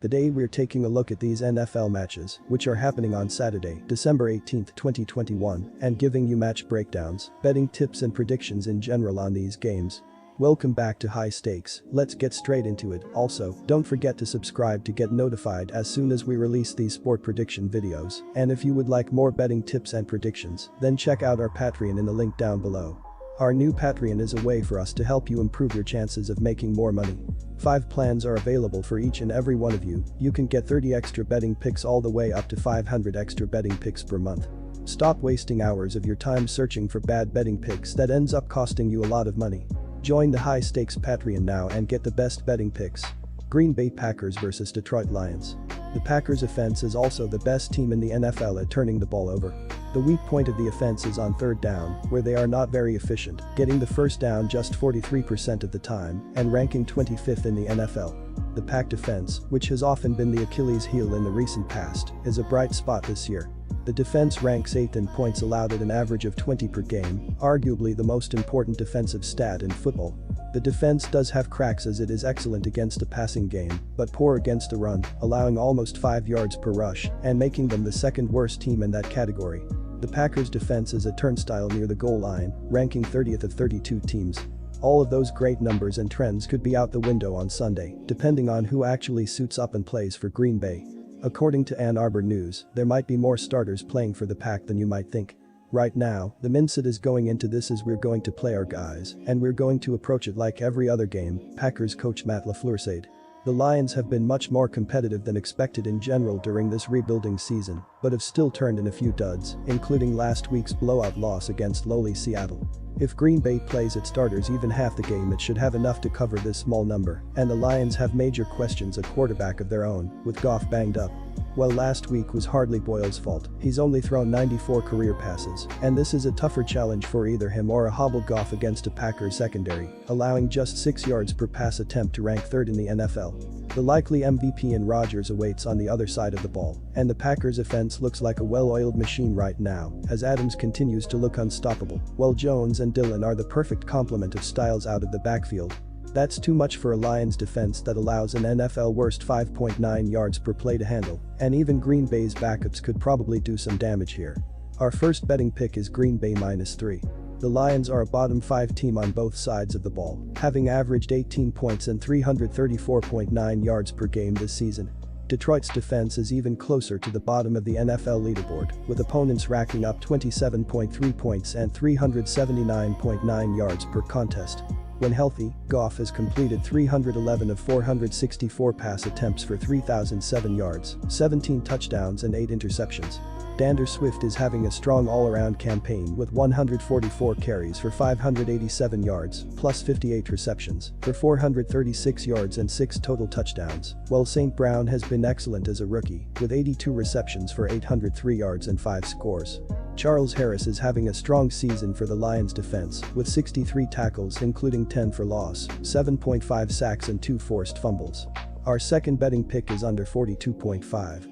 Today we're taking a look at these NFL matches, which are happening on Saturday, December 18, 2021, and giving you match breakdowns, betting tips and predictions in general on these games. Welcome back to High Stakes, let's get straight into it. Also, don't forget to subscribe to get notified as soon as we release these sport prediction videos, and if you would like more betting tips and predictions, then check out our Patreon in the link down below. Our new Patreon is a way for us to help you improve your chances of making more money. 5 plans are available for each and every one of you. You can get 30 extra betting picks all the way up to 500 extra betting picks per month. Stop wasting hours of your time searching for bad betting picks that ends up costing you a lot of money. Join the High Stakes Patreon now and get the best betting picks. Green Bay Packers vs Detroit Lions. The Packers' offense is also the best team in the NFL at turning the ball over. The weak point of the offense is on third down, where they are not very efficient, getting the first down just 43% of the time and ranking 25th in the NFL. The Pack defense, which has often been the Achilles heel in the recent past, is a bright spot this year. The defense ranks 8th in points allowed at an average of 20 per game, arguably the most important defensive stat in football. The defense does have cracks as it is excellent against the passing game, but poor against the run, allowing almost 5 yards per rush and making them the second worst team in that category. The Packers' defense is a turnstile near the goal line, ranking 30th of 32 teams. All of those great numbers and trends could be out the window on Sunday, depending on who actually suits up and plays for Green Bay. According to Ann Arbor News, there might be more starters playing for the Pack than you might think. Right now, the mindset is going into this as we're going to play our guys, and we're going to approach it like every other game, Packers coach Matt LaFleur said. The Lions have been much more competitive than expected in general during this rebuilding season, but have still turned in a few duds, including last week's blowout loss against lowly Seattle. If Green Bay plays its starters even half the game, it should have enough to cover this small number, and the Lions have major questions at quarterback of their own, with Goff banged up. Well, last week was hardly Boyle's fault. He's only thrown 94 career passes, and this is a tougher challenge for either him or a hobbled Goff against a Packers secondary, allowing just 6 yards per pass attempt to rank 3rd in the NFL. The likely MVP in Rodgers awaits on the other side of the ball, and the Packers' offense looks like a well-oiled machine right now, as Adams continues to look unstoppable, while Jones and Dillon are the perfect complement of styles out of the backfield. That's too much for a Lions defense that allows an NFL worst 5.9 yards per play to handle, and even Green Bay's backups could probably do some damage here. Our first betting pick is Green Bay -3. The Lions are a bottom 5 team on both sides of the ball, having averaged 18 points and 334.9 yards per game this season. Detroit's defense is even closer to the bottom of the NFL leaderboard, with opponents racking up 27.3 points and 379.9 yards per contest. When healthy, Goff has completed 311 of 464 pass attempts for 3,007 yards, 17 touchdowns and 8 interceptions. DeAndre Swift is having a strong all-around campaign with 144 carries for 587 yards, plus 58 receptions, for 436 yards and 6 total touchdowns, while St. Brown has been excellent as a rookie, with 82 receptions for 803 yards and 5 scores. Charles Harris is having a strong season for the Lions defense, with 63 tackles including 10 for loss, 7.5 sacks and 2 forced fumbles. Our second betting pick is under 42.5.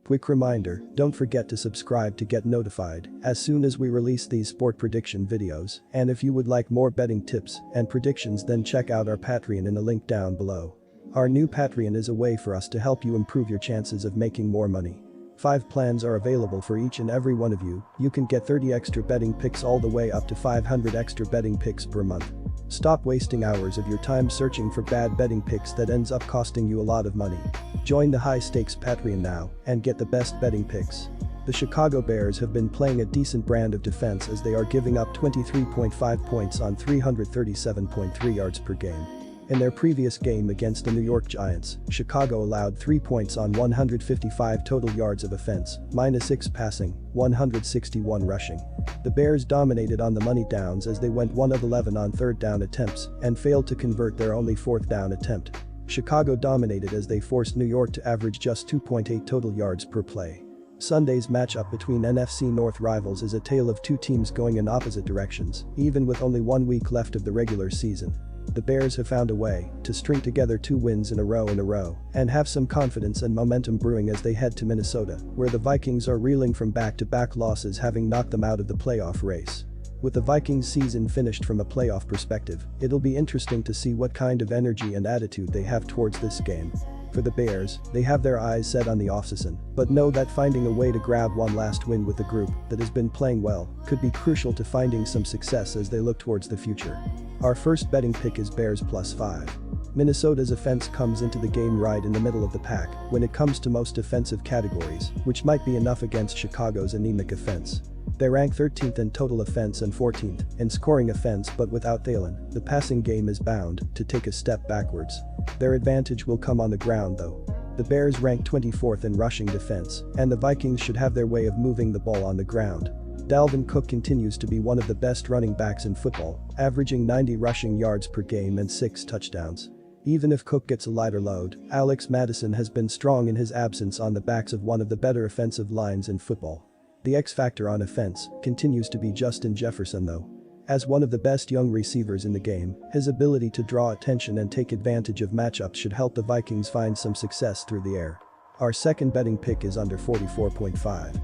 Quick reminder, don't forget to subscribe to get notified as soon as we release these sport prediction videos, and if you would like more betting tips and predictions, then check out our Patreon in the link down below. Our new Patreon is a way for us to help you improve your chances of making more money. 5 plans are available for each and every one of you. You can get 30 extra betting picks all the way up to 500 extra betting picks per month. Stop wasting hours of your time searching for bad betting picks that ends up costing you a lot of money. Join the High Stakes Patreon now and get the best betting picks. The Chicago Bears have been playing a decent brand of defense as they are giving up 23.5 points on 337.3 yards per game. In their previous game against the New York Giants, Chicago allowed 3 points on 155 total yards of offense, -6 passing, 161 rushing. The Bears dominated on the money downs as they went 1 of 11 on third down attempts and failed to convert their only fourth down attempt. Chicago dominated as they forced New York to average just 2.8 total yards per play. Sunday's matchup between NFC North rivals is a tale of 2 teams going in opposite directions, even with only 1 week left of the regular season. The Bears have found a way to string together 2 wins in a row and have some confidence and momentum brewing as they head to Minnesota, where the Vikings are reeling from back-to-back losses, having knocked them out of the playoff race. With the Vikings season finished from a playoff perspective, it'll be interesting to see what kind of energy and attitude they have towards this game. For the Bears, they have their eyes set on the offseason, but know that finding a way to grab one last win with the group that has been playing well could be crucial to finding some success as they look towards the future. Our first betting pick is Bears +5. Minnesota's offense comes into the game right in the middle of the pack when it comes to most offensive categories, which might be enough against Chicago's anemic offense. They rank 13th in total offense and 14th in scoring offense, but without Thielen, the passing game is bound to take a step backwards. Their advantage will come on the ground though. The Bears rank 24th in rushing defense, and the Vikings should have their way of moving the ball on the ground. Dalvin Cook continues to be one of the best running backs in football, averaging 90 rushing yards per game and 6 touchdowns. Even if Cook gets a lighter load, Alex Madison has been strong in his absence on the backs of one of the better offensive lines in football. The X factor on offense continues to be Justin Jefferson though. As one of the best young receivers in the game, his ability to draw attention and take advantage of matchups should help the Vikings find some success through the air. Our second betting pick is under 44.5.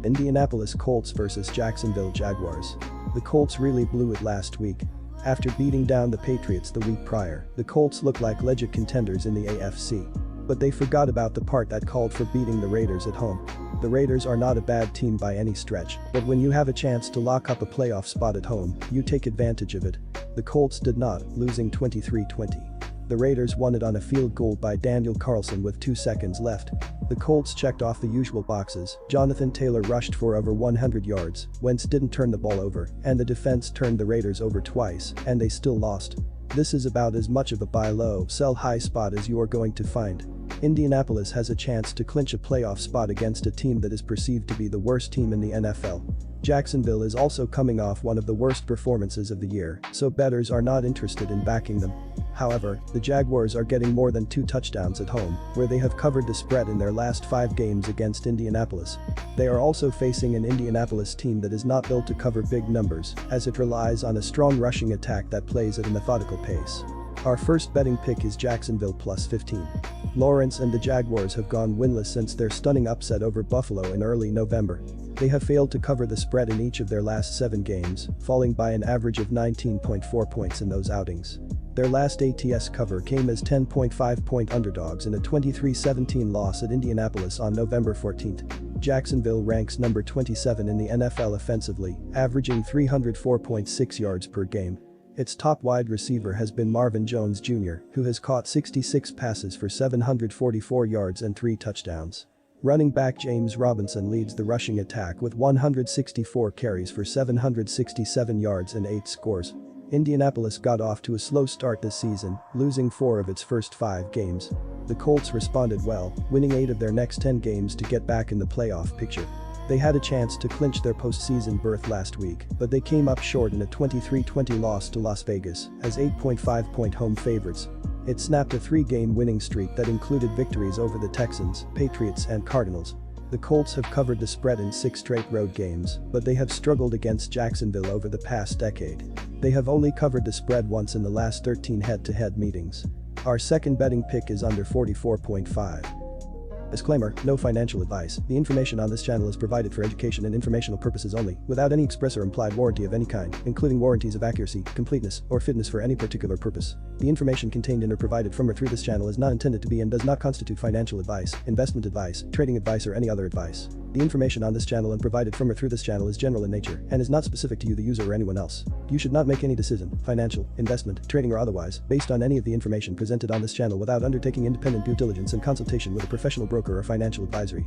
Indianapolis Colts vs Jacksonville Jaguars. The Colts really blew it last week. After beating down the Patriots the week prior, the Colts look like legit contenders in the AFC. But they forgot about the part that called for beating the Raiders at home. The Raiders are not a bad team by any stretch, but when you have a chance to lock up a playoff spot at home, you take advantage of it. The Colts did not, losing 23-20. The Raiders won it on a field goal by Daniel Carlson with 2 seconds left. The Colts checked off the usual boxes. Jonathan Taylor rushed for over 100 yards, Wentz didn't turn the ball over, and the defense turned the Raiders over twice, and they still lost. This is about as much of a buy low, sell high spot as you are going to find. Indianapolis has a chance to clinch a playoff spot against a team that is perceived to be the worst team in the NFL. Jacksonville is also coming off one of the worst performances of the year, so bettors are not interested in backing them. However, the Jaguars are getting more than 2 touchdowns at home, where they have covered the spread in their last 5 games against Indianapolis. They are also facing an Indianapolis team that is not built to cover big numbers, as it relies on a strong rushing attack that plays at a methodical pace. Our first betting pick is Jacksonville +15. Lawrence and the Jaguars have gone winless since their stunning upset over Buffalo in early November. They have failed to cover the spread in each of their last 7 games, falling by an average of 19.4 points in those outings. Their last ATS cover came as 10.5-point underdogs in a 23-17 loss at Indianapolis on November 14. Jacksonville ranks number 27 in the NFL offensively, averaging 304.6 yards per game. Its top wide receiver has been Marvin Jones Jr., who has caught 66 passes for 744 yards and 3 touchdowns. Running back James Robinson leads the rushing attack with 164 carries for 767 yards and 8 scores. Indianapolis got off to a slow start this season, losing 4 of its first 5 games. The Colts responded well, winning 8 of their next 10 games to get back in the playoff picture. They had a chance to clinch their postseason berth last week, but they came up short in a 23-20 loss to Las Vegas as 8.5-point home favorites. It snapped a 3-game winning streak that included victories over the Texans, Patriots, and Cardinals. The Colts have covered the spread in 6 straight road games, but they have struggled against Jacksonville over the past decade. They have only covered the spread once in the last 13 head-to-head meetings. Our second betting pick is under 44.5. Disclaimer, no financial advice. The information on this channel is provided for education and informational purposes only, without any express or implied warranty of any kind, including warranties of accuracy, completeness, or fitness for any particular purpose. The information contained in or provided from or through this channel is not intended to be and does not constitute financial advice, investment advice, trading advice, or any other advice. The information on this channel and provided from or through this channel is general in nature and is not specific to you, the user, or anyone else. You should not make any decision, financial, investment, trading, or otherwise, based on any of the information presented on this channel without undertaking independent due diligence and consultation with a professional broker or financial advisory.